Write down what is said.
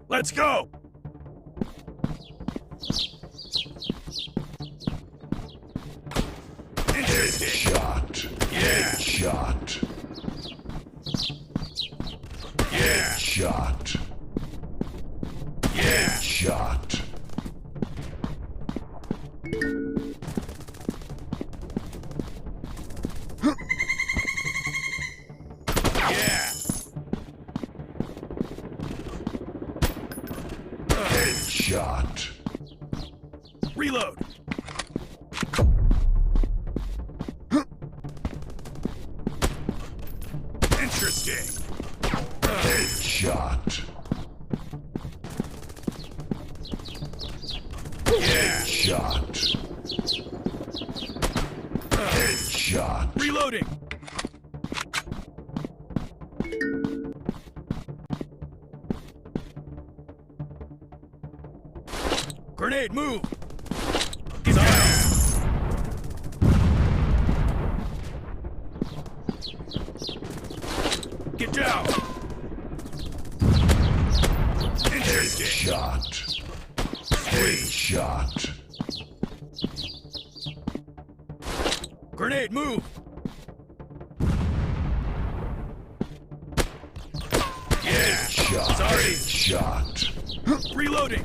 Let's go! Interesting. Shot. Yeah. Shot. Yeah. Shot. Yeah. Shot. Yeah. Shot. Reload. Interesting. Shot. Yeah. Shot. Shot. Reloading. Grenade, move. Get down. Get down. Interesting. Shot. Shot. Grenade, move. Yeah. Shot. Sorry. Shot. Reloading.